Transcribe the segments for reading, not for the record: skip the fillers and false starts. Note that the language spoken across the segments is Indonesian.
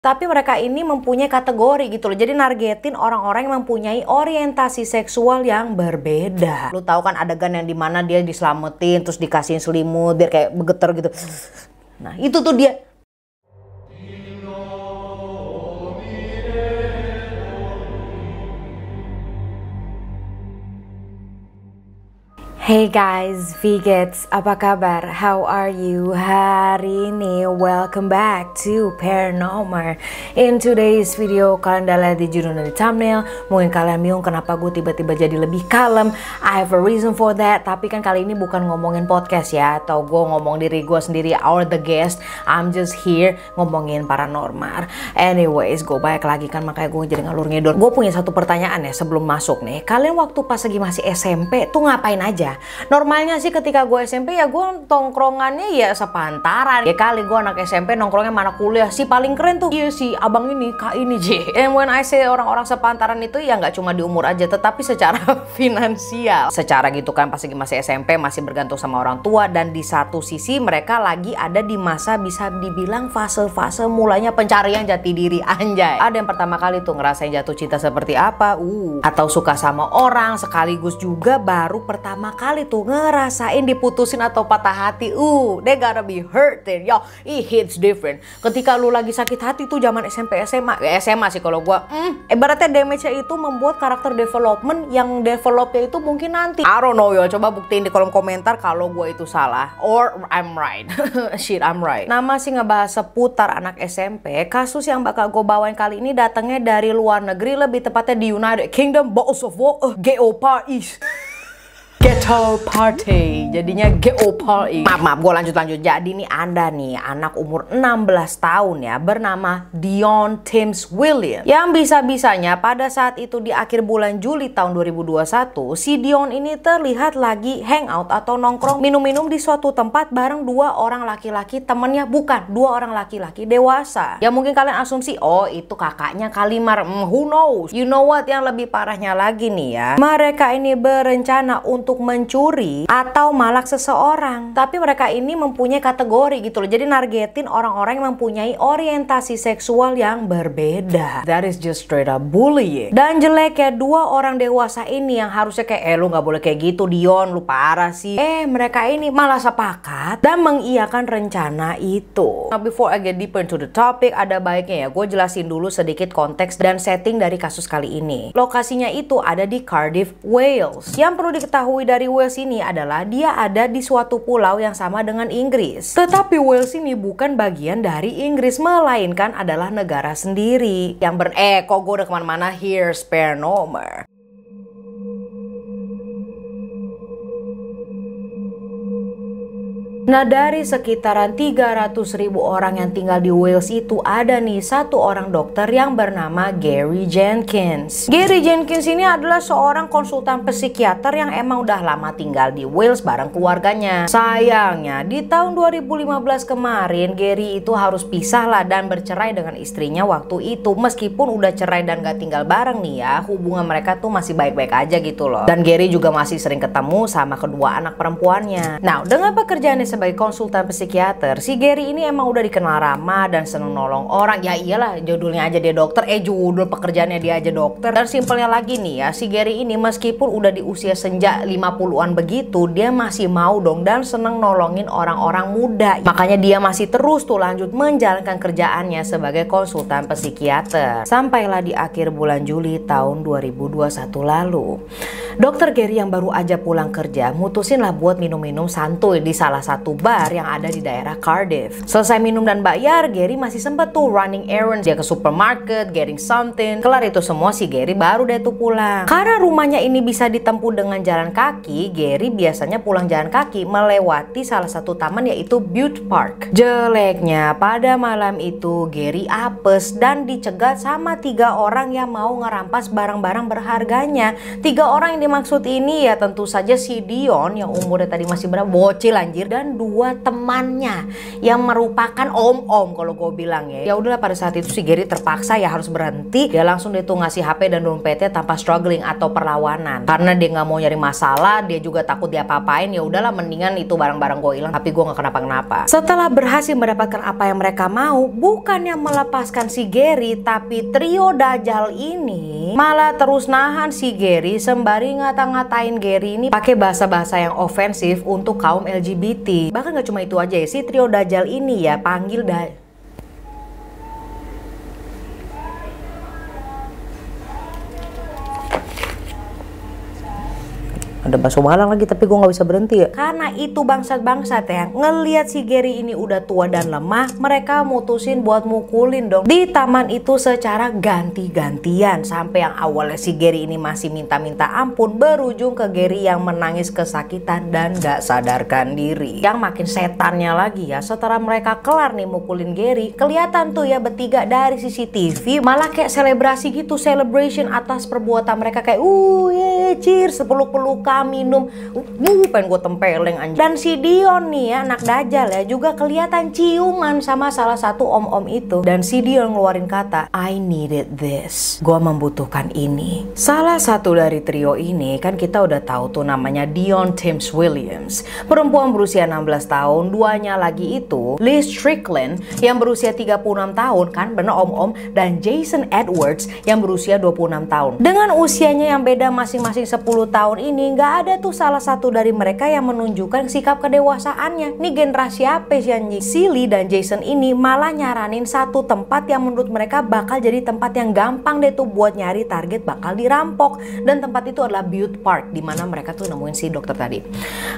Tapi mereka ini mempunyai kategori gitu loh. Jadi nargetin orang-orang yang mempunyai orientasi seksual yang berbeda. Lu tahu kan adegan yang dimana dia diselamatin terus dikasihin selimut biar kayak begeter gitu. Nah itu tuh dia. Hey guys, Vigets, apa kabar? How are you hari ini? Welcome back to Paranormal. In today's video, kalian udah lihat di judul dan di thumbnail. Mungkin kalian bingung kenapa gue tiba-tiba jadi lebih kalem. I have a reason for that. Tapi kan kali ini bukan ngomongin podcast ya, atau gue ngomong diri gue sendiri or the guest. I'm just here ngomongin paranormal. Anyways, gue balik lagi kan, makanya gue jadi ngalur ngidul. Gue punya satu pertanyaan ya sebelum masuk nih. Kalian waktu pas lagi masih SMP tuh ngapain aja? Normalnya sih ketika gue SMP ya gue tongkrongannya ya sepantaran. Ya kali gue anak SMP nongkrongnya mana kuliah. Si paling keren tuh iya si abang ini, kak ini J. And when I say orang-orang sepantaran itu ya nggak cuma di umur aja, tetapi secara finansial. Secara gitu kan pas lagi masih SMP masih bergantung sama orang tua. Dan di satu sisi mereka lagi ada di masa bisa dibilang fase-fase mulanya pencarian jati diri, anjay. Ada yang pertama kali tuh ngerasain jatuh cinta seperti apa, atau suka sama orang, sekaligus juga baru pertama kali tuh ngerasain diputusin atau patah hati. They gotta be hurting. Yo, it hits different. Ketika lu lagi sakit hati tuh zaman SMP SMA. SMA sih kalau gua. Ibaratnya damage-nya itu membuat karakter development yang developnya itu mungkin nanti. I don't know yo, coba buktiin di kolom komentar kalau gua itu salah or I'm right. Shit, I'm right. Nah, masih ngebahas seputar anak SMP. Kasus yang bakal gue bawain kali ini datangnya dari luar negeri, lebih tepatnya di United Kingdom. Boss of war, GO Paris. Ghetto Party, jadinya GO Party. Maaf, gue lanjut. Jadi nih Anda nih anak umur 16 tahun ya, bernama Dion Timms Williams. Yang bisa-bisanya pada saat itu di akhir bulan Juli tahun 2021, si Dion ini terlihat lagi hangout atau nongkrong minum-minum di suatu tempat bareng dua orang laki-laki temennya. Bukan, dua orang laki-laki dewasa. Ya mungkin kalian asumsi, oh itu kakaknya Kalimar. Who knows? You know what, yang lebih parahnya lagi nih ya, mereka ini berencana untuk mencuri atau malak seseorang. Tapi mereka ini mempunyai kategori gitu loh. Jadi nargetin orang-orang yang mempunyai orientasi seksual yang berbeda. That is just straight up bullying. Dan jeleknya dua orang dewasa ini yang harusnya kayak lu gak boleh kayak gitu Dion, lu parah sih. Mereka ini malah sepakat dan mengiyakan rencana itu. Now before I get deeper into the topic, ada baiknya ya gue jelasin dulu sedikit konteks dan setting dari kasus kali ini. Lokasinya itu ada di Cardiff, Wales. Yang perlu diketahui dari Wales ini adalah dia ada di suatu pulau yang sama dengan Inggris. Tetapi Wales ini bukan bagian dari Inggris, melainkan adalah negara sendiri. Yang kok gue udah kemana-mana, here's Paranormal. Nah, dari sekitaran 300.000 orang yang tinggal di Wales itu ada nih satu orang dokter yang bernama Gary Jenkins. Gary Jenkins ini adalah seorang konsultan psikiater yang emang udah lama tinggal di Wales bareng keluarganya. Sayangnya di tahun 2015 kemarin Gary itu harus pisah lah dan bercerai dengan istrinya waktu itu. Meskipun udah cerai dan gak tinggal bareng nih ya, hubungan mereka tuh masih baik-baik aja gitu loh. Dan Gary juga masih sering ketemu sama kedua anak perempuannya. Nah, dengan pekerjaannya sebagai konsultan psikiater, si Gary ini emang udah dikenal ramah dan seneng nolong orang. Ya iyalah, judulnya aja dia dokter, judul pekerjaannya dia aja dokter. Dan simpelnya lagi nih ya, si Gary ini meskipun udah di usia senja 50-an begitu, dia masih mau dong dan seneng nolongin orang-orang muda. Makanya dia masih terus tuh lanjut menjalankan kerjaannya sebagai konsultan psikiater. Sampailah di akhir bulan Juli tahun 2021 lalu, dokter Gary yang baru aja pulang kerja mutusin lah buat minum-minum santuy di salah satu bar yang ada di daerah Cardiff. Selesai minum dan bayar, Gary masih sempet tuh running errands. Dia ke supermarket, getting something. Kelar itu semua si Gary baru deh tuh pulang. Karena rumahnya ini bisa ditempuh dengan jalan kaki, Gary biasanya pulang jalan kaki melewati salah satu taman yaitu Bute Park. Jeleknya pada malam itu Gary apes dan dicegat sama 3 orang yang mau ngerampas barang-barang berharganya. 3 orang yang yang dimaksud ini ya tentu saja si Dion yang umurnya tadi masih berapa, bocil anjir, dan dua temannya yang merupakan om-om kalau gue bilang ya. Ya udahlah, pada saat itu si Gary terpaksa ya harus berhenti. Dia langsung dia tuh ngasih HP dan dompetnya tanpa struggling atau perlawanan. Karena dia nggak mau nyari masalah, dia juga takut dia apa-apain. Ya udahlah, mendingan itu barang-barang gue hilang tapi gue nggak kenapa-kenapa. Setelah berhasil mendapatkan apa yang mereka mau, bukannya melepaskan si Gary, tapi trio Dajjal ini malah terus nahan si Gary sembari ngata-ngatain Gary ini pakai bahasa-bahasa yang ofensif untuk kaum LGBT. Bahkan gak cuma itu aja ya, si trio Dajjal ini ya panggil ada bakso Malang lagi tapi gue nggak bisa berhenti ya. Karena itu bangsat-bangsat ya ngelihat si Gary ini udah tua dan lemah, mereka mutusin buat mukulin dong di taman itu secara ganti-gantian. Sampai yang awalnya si Gary ini masih minta-minta ampun, berujung ke Gary yang menangis kesakitan dan gak sadarkan diri. Yang makin setannya lagi ya, setelah mereka kelar nih mukulin Gary, kelihatan tuh ya bertiga dari CCTV malah kayak selebrasi gitu, celebration atas perbuatan mereka, kayak cheers, peluk-pelukan, minum, pengen gue tempeleng anjir. Dan si Dion nih ya, anak Dajjal ya, juga kelihatan ciuman sama salah satu om-om itu. Dan si Dion ngeluarin kata, I needed this, gue membutuhkan ini. Salah satu dari trio ini kan kita udah tahu tuh namanya Dion Timms Williams, perempuan berusia 16 tahun. Duanya lagi itu Liz Strickland yang berusia 36 tahun, kan bener om-om, dan Jason Edwards yang berusia 26 tahun. Dengan usianya yang beda masing-masing 10 tahun ini, nggak ada tuh salah satu dari mereka yang menunjukkan sikap kedewasaannya. Nih generasi apa sih anjing? Silly dan Jason ini malah nyaranin satu tempat yang menurut mereka bakal jadi tempat yang gampang deh tuh buat nyari target bakal dirampok. Dan tempat itu adalah Bute Park, dimana mereka tuh nemuin si dokter tadi.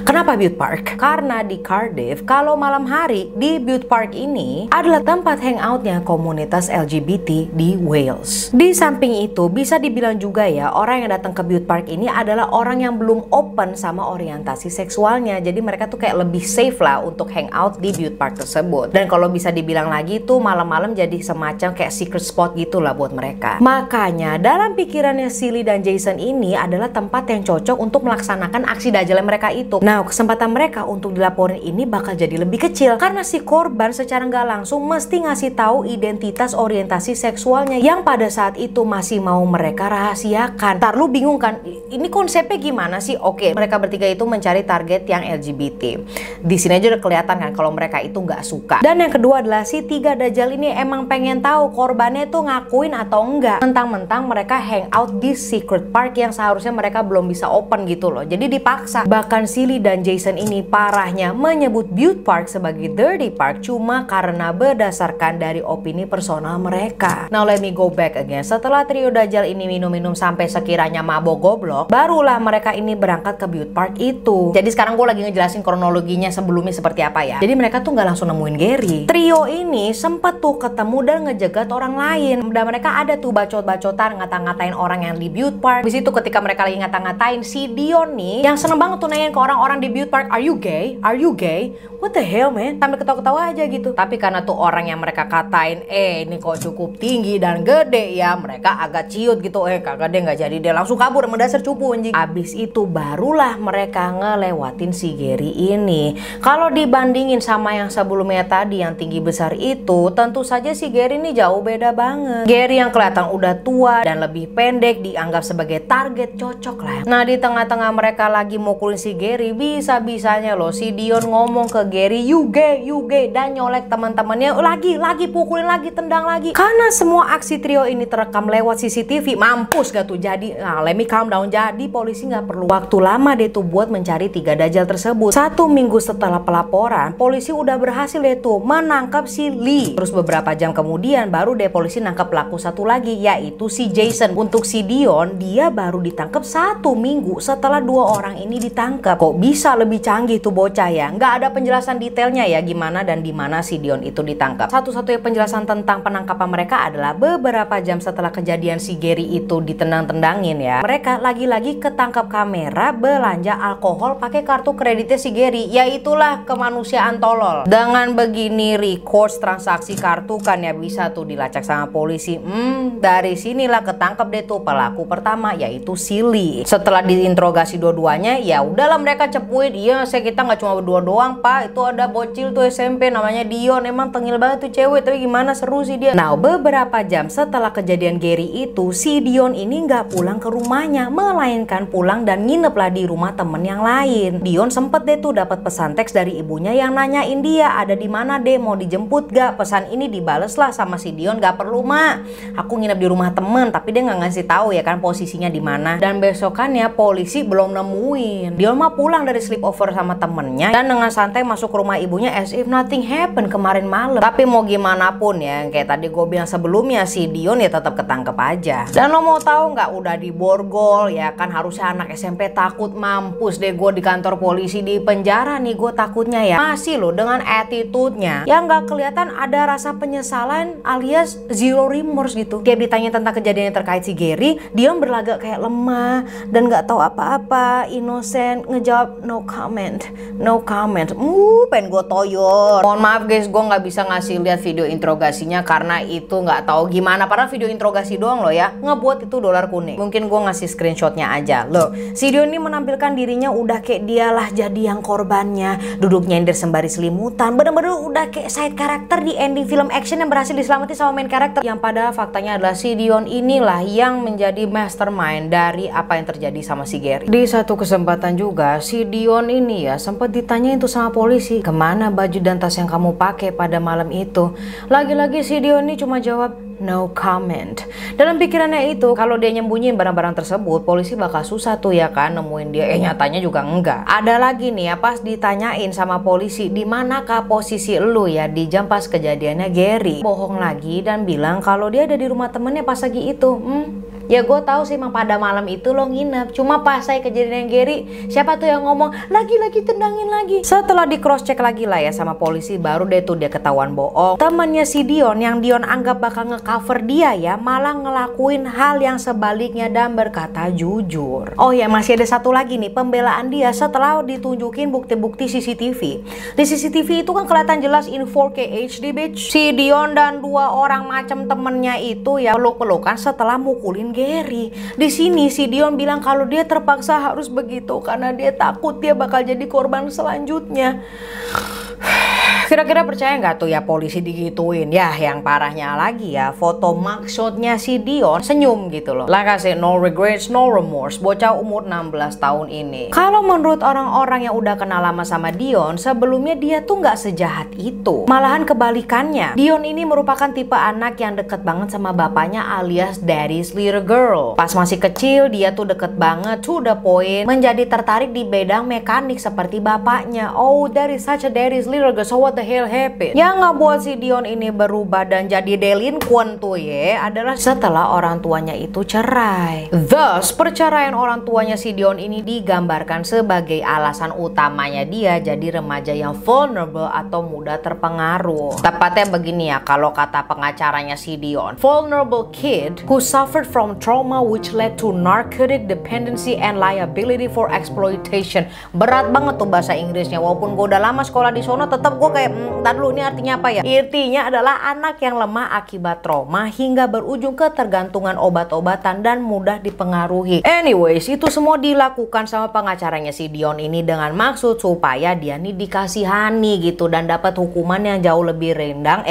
Kenapa Bute Park? Karena di Cardiff, kalau malam hari di Bute Park ini adalah tempat hangoutnya komunitas LGBT di Wales. Di samping itu bisa dibilang juga ya, orang yang datang ke Bute Park ini adalah orang yang belum open sama orientasi seksualnya. Jadi mereka tuh kayak lebih safe lah untuk hangout di Bute Park tersebut. Dan kalau bisa dibilang lagi tuh malam-malam jadi semacam kayak secret spot gitu lah buat mereka. Makanya dalam pikirannya Silly dan Jason ini adalah tempat yang cocok untuk melaksanakan aksi dajjal mereka itu. Nah, kesempatan mereka untuk dilaporin ini bakal jadi lebih kecil karena si korban secara nggak langsung mesti ngasih tahu identitas orientasi seksualnya yang pada saat itu masih mau mereka rahasiakan. Ntar lu bingung kan, ini konsepnya gimana sih? Oke, mereka bertiga itu mencari target yang LGBT. Di sini aja udah kelihatan kan kalau mereka itu nggak suka. Dan yang kedua adalah si tiga Dajjal ini emang pengen tahu korbannya tuh ngakuin atau enggak. Mentang-mentang mereka hangout di secret park yang seharusnya mereka belum bisa open gitu loh. Jadi dipaksa. Bahkan Silly dan Jason ini parahnya menyebut Bute Park sebagai dirty park cuma karena berdasarkan dari opini personal mereka. Now let me go back again. Setelah trio Dajjal ini minum-minum sampai sekiranya mabok goblok, barulah mereka ini berangkat ke Bute Park itu. Jadi sekarang gue lagi ngejelasin kronologinya sebelumnya seperti apa ya. Jadi mereka tuh nggak langsung nemuin Gary. Trio ini sempet tuh ketemu dan ngejegat orang lain. Dan mereka ada tuh bacot-bacotan ngata-ngatain orang yang di Bute Park. Di situ ketika mereka lagi ngata-ngatain, si Dion nih yang seneng banget tuh nanyain ke orang-orang di Bute Park, "Are you gay? Are you gay?" What the hell man? Sambil ketawa-ketawa aja gitu. Tapi karena tuh orang yang mereka katain, ini kok cukup tinggi dan gede ya, mereka agak ciut gitu. Kagak deh, nggak jadi, dia langsung kabur mendasar cupu anjing. Abis itu barulah mereka ngelewatin si Gary ini. Kalau dibandingin sama yang sebelumnya tadi yang tinggi besar itu, tentu saja si Gary ini jauh beda banget. Gary yang kelihatan udah tua dan lebih pendek dianggap sebagai target cocok lah. Nah, di tengah-tengah mereka lagi mukulin si Gary, bisa-bisanya loh si Dion ngomong ke Gary, you gay, dan nyolek teman-temannya lagi pukulin lagi, tendang lagi. Karena semua aksi trio ini terekam lewat CCTV, mampus gak tuh jadi. Nah, let me calm down. Jadi polisi nggak perlu waktu lama deh tuh buat mencari tiga Dajjal tersebut. 1 minggu setelah pelaporan, polisi udah berhasil deh tuh menangkap si Lee. Terus beberapa jam kemudian baru deh polisi nangkap pelaku satu lagi, yaitu si Jason. Untuk si Dion, dia baru ditangkap 1 minggu setelah 2 orang ini ditangkap. Kok bisa lebih canggih tuh bocah ya? Nggak ada penjelasan detailnya ya gimana dan di mana si Dion itu ditangkap. Satu-satunya penjelasan tentang penangkapan mereka adalah beberapa jam setelah kejadian si Gary itu ditendang-tendangin ya. Mereka lagi-lagi ketangkap kamera kamera belanja alkohol pakai kartu kreditnya si Gary. Ya itulah kemanusiaan tolol. Dengan begini record transaksi kartu kan ya bisa tuh dilacak sama polisi. Dari sinilah ketangkep deh tuh pelaku pertama, yaitu si Lee. Setelah diinterogasi dua-duanya, ya udahlah mereka cepuin. Iya, kita nggak cuma berdua doang pak, itu ada bocil tuh SMP namanya Dion, emang tengil banget tuh cewek, tapi gimana seru sih dia. Nah, beberapa jam setelah kejadian Gary itu, si Dion ini nggak pulang ke rumahnya, melainkan pulang dan nginep lah di rumah temen yang lain. Dion sempet deh tuh dapat pesan teks dari ibunya yang nanyain dia ada di mana deh, mau dijemput gak. Pesan ini dibales lah sama si Dion, gak perlu mak, aku nginep di rumah temen. Tapi dia nggak ngasih tahu ya kan posisinya di mana. Dan besokannya polisi belum nemuin. Dion mah pulang dari sleepover sama temennya dan dengan santai masuk ke rumah ibunya as if nothing happened kemarin malam. Tapi mau gimana pun ya, kayak tadi gue bilang sebelumnya, si Dion ya tetap ketangkep aja. Dan lo mau tahu nggak, udah diborgol ya kan, harusnya anak SMP takut. Mampus deh gue di kantor polisi, di penjara nih gue takutnya ya. Masih loh dengan attitude-nya yang nggak kelihatan ada rasa penyesalan alias zero remorse gitu. Kayak ditanya tentang kejadian yang terkait si Gary, Dion berlagak kayak lemah dan nggak tahu apa-apa, innocent, ngejawab no comment, no comment. Pengen gue toyor. Mohon maaf guys, gue nggak bisa ngasih lihat video interogasinya karena itu nggak tahu gimana. Padahal video interogasi doang loh ya, ngebuat itu dolar kuning. Mungkin gue ngasih screenshotnya aja loh. Si Dion ini menampilkan dirinya udah kayak dialah jadi yang korbannya, duduk nyender sembari selimutan, bener-bener udah kayak side karakter di ending film action yang berhasil diselamatin sama main karakter. Yang padahal faktanya adalah si Dion inilah yang menjadi mastermind dari apa yang terjadi sama si Gary. Di satu kesempatan juga si Dion ini ya sempat ditanyain tuh sama polisi, kemana baju dan tas yang kamu pakai pada malam itu. Lagi-lagi si Dion ini cuma jawab no comment. Dalam pikirannya itu, kalau dia nyembunyiin barang-barang tersebut, polisi bakal susah tuh ya kan nemuin dia. Nyatanya juga enggak. Ada lagi nih ya, pas ditanyain sama polisi, di manakah posisi lu ya di jam pas kejadiannya Gary, bohong lagi dan bilang kalau dia ada di rumah temennya pas lagi itu. Ya gue tahu sih emang pada malam itu lo nginep. Cuma pas saya kejadian Gary, siapa tuh yang ngomong lagi-lagi tendangin lagi. Setelah di cross check lagi lah ya sama polisi, baru deh tuh dia ketahuan bohong. Temennya si Dion yang Dion anggap bakal ngecover dia ya, malah ngelakuin hal yang sebaliknya dan berkata jujur. Oh ya, masih ada satu lagi nih pembelaan dia setelah ditunjukin bukti-bukti CCTV. Di CCTV itu kan kelihatan jelas in 4K HD bitch. Si Dion dan dua orang macam temennya itu ya peluk-pelukan setelah mukulin Gary. Di sini si Dion bilang kalau dia terpaksa harus begitu karena dia takut dia bakal jadi korban selanjutnya. Kira-kira percaya nggak tuh ya polisi digituin? Ya yang parahnya lagi ya, foto mugshotnya si Dion senyum gitu loh. Lah kasih no regrets, no remorse. Bocah umur 16 tahun ini. Kalau menurut orang-orang yang udah kenal lama sama Dion, sebelumnya dia tuh nggak sejahat itu. Malahan kebalikannya. Dion ini merupakan tipe anak yang deket banget sama bapaknya alias daddy's little girl. Pas masih kecil dia tuh deket banget to the point menjadi tertarik di bidang mekanik seperti bapaknya. Oh, that is such a daddy's little girl. So what the hell happened? Yang ngebuat si Dion ini berubah dan jadi delinquent tuh ya adalah setelah orang tuanya itu cerai. Thus, perceraian orang tuanya si Dion ini digambarkan sebagai alasan utamanya dia jadi remaja yang vulnerable atau mudah terpengaruh. Tepatnya begini ya kalau kata pengacaranya si Dion, vulnerable kid who suffered from trauma which led to narcotic dependency and liability for exploitation. Berat banget tuh bahasa Inggrisnya, walaupun gue udah lama sekolah di sono tetap gue kayak ntar dulu ini artinya apa ya? Artinya adalah anak yang lemah akibat trauma hingga berujung ketergantungan obat-obatan dan mudah dipengaruhi. Anyways, itu semua dilakukan sama pengacaranya si Dion ini dengan maksud supaya dia nih dikasihani gitu dan dapat hukuman yang jauh lebih ringan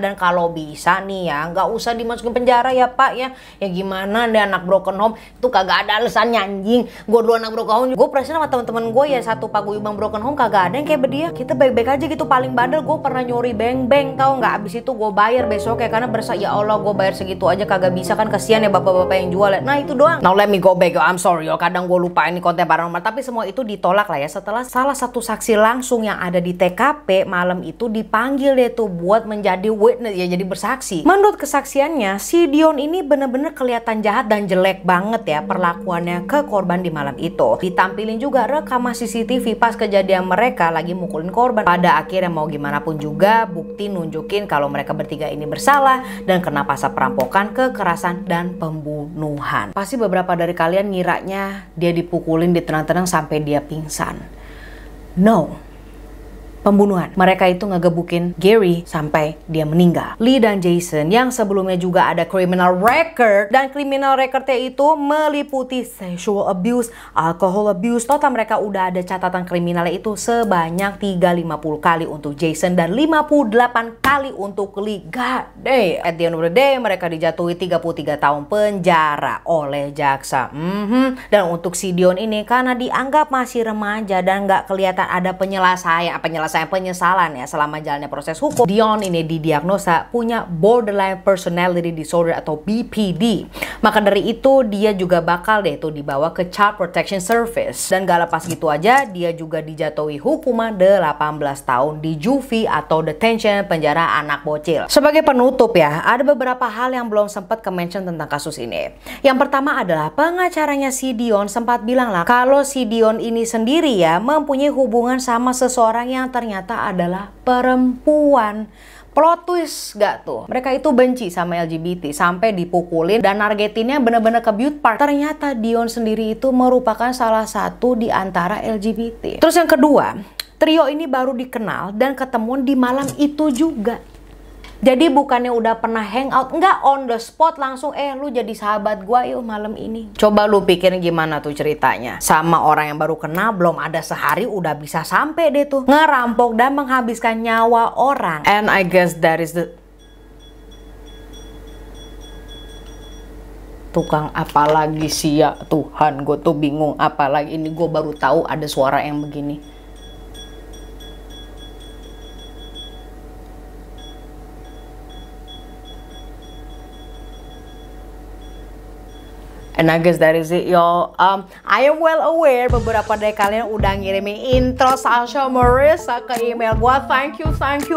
dan kalau bisa nih ya nggak usah dimasukin penjara ya pak ya. Ya gimana deh anak broken home itu kagak ada alasannya anjing. Gue dulu anak broken home, gue perasaan sama teman-teman gue ya satu paguyuban broken home kagak ada yang kayak bedia. Kita baik-baik aja gitu. Paling bandel gue pernah nyuri beng-beng tau nggak, abis itu gue bayar besok ya karena berasa ya Allah gue bayar segitu aja kagak bisa kan, kasihan ya bapak-bapak yang jual ya. Nah itu doang. Now let me go back, I'm sorry yo, kadang gue lupa ini konten paranormal. Tapi semua itu ditolak lah ya setelah salah satu saksi langsung yang ada di TKP malam itu dipanggil deh tuh buat menjadi witness ya, jadi bersaksi. Menurut kesaksiannya si Dion ini bener-bener kelihatan jahat dan jelek banget ya perlakuannya ke korban di malam itu. Ditampilin juga rekaman CCTV pas kejadian mereka lagi mukulin korban. Pada akhirnya mau gimana pun juga bukti nunjukin kalau mereka bertiga ini bersalah dan kena pasal perampokan, kekerasan, dan pembunuhan. Pasti beberapa dari kalian ngiranya dia dipukulin, ditenang-tenang sampai dia pingsan. No. Pembunuhan. Mereka itu ngegebukin Gary sampai dia meninggal. Lee dan Jason yang sebelumnya juga ada criminal record, dan criminal recordnya itu meliputi sexual abuse, alcohol abuse. Total mereka udah ada catatan kriminalnya itu sebanyak 350 kali untuk Jason dan 58 kali untuk Lee. God damn. At the end of the day mereka dijatuhi 33 tahun penjara oleh jaksa. Dan untuk si Dion ini karena dianggap masih remaja dan nggak kelihatan ada penyesalan ya selama jalannya proses hukum, Dion ini didiagnosa punya borderline personality disorder atau BPD. Maka dari itu dia juga bakal deh tuh dibawa ke Child Protection Service. Dan gak lepas gitu aja, dia juga dijatuhi hukuman 18 tahun di juvie atau detention, penjara anak bocil. Sebagai penutup ya, ada beberapa hal yang belum sempat ke-mention tentang kasus ini. Yang pertama adalah pengacaranya si Dion sempat bilang lah kalau si Dion ini sendiri ya mempunyai hubungan sama seseorang yang ternyata adalah perempuan. Plot twist gak tuh? Mereka itu benci sama LGBT sampai dipukulin dan nargetinnya bener-bener ke beauty park. Ternyata Dion sendiri itu merupakan salah satu di antara LGBT. Terus yang kedua, trio ini baru dikenal dan ketemuan di malam itu juga. Jadi bukannya udah pernah hangout, enggak, on the spot langsung lu jadi sahabat gua yuk malam ini. Coba lu pikirin gimana tuh ceritanya. Sama orang yang baru kenal belum ada sehari udah bisa sampai deh tuh ngerampok dan menghabiskan nyawa orang. And I guess that is the tukang apalagi sih ya Tuhan, gue tuh bingung apalagi ini, gue baru tahu ada suara yang begini. And I guess that is it y'all. I am well aware beberapa dari kalian udah ngirimin intro Sasha Marissa ke email gua. Thank you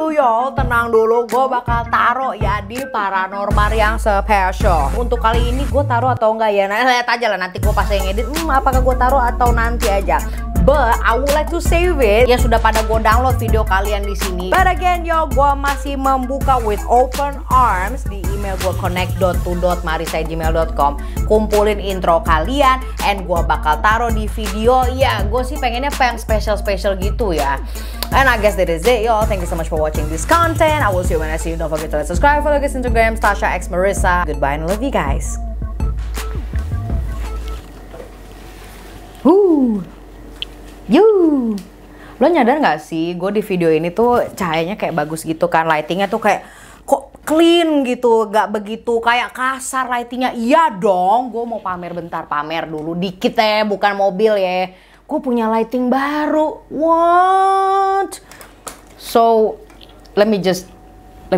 y'all. Tenang dulu, gue bakal taruh ya di paranormal yang special. Untuk kali ini gue taruh atau enggak ya? Nah, lihat aja lah nanti gue pas ngedit. Apakah gue taruh atau nanti aja. But I would like to save it. Ya sudah pada gue download video kalian di sini. But again yo, gue masih membuka with open arms di email gue connect.to.marisa@gmail.com. Kumpulin intro kalian and gue bakal taruh di video. Ya gue sih pengennya yang special gitu ya. And I guess that is it y'all. Thank you so much for watching this content. I will see you when I see you. Don't forget to subscribe, follow guys Instagram Stasha X Marissa. Goodbye and I love you guys. Lo nyadar gak sih, gue di video ini tuh cahayanya kayak bagus gitu kan, lightingnya tuh kayak kok clean gitu, gak begitu kayak kasar lightingnya. Iya dong, gue mau pamer bentar, pamer dulu dikit ya, bukan mobil ya. Gue punya lighting baru, what? So let me just bye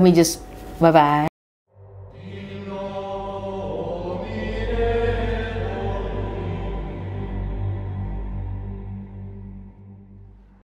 bye.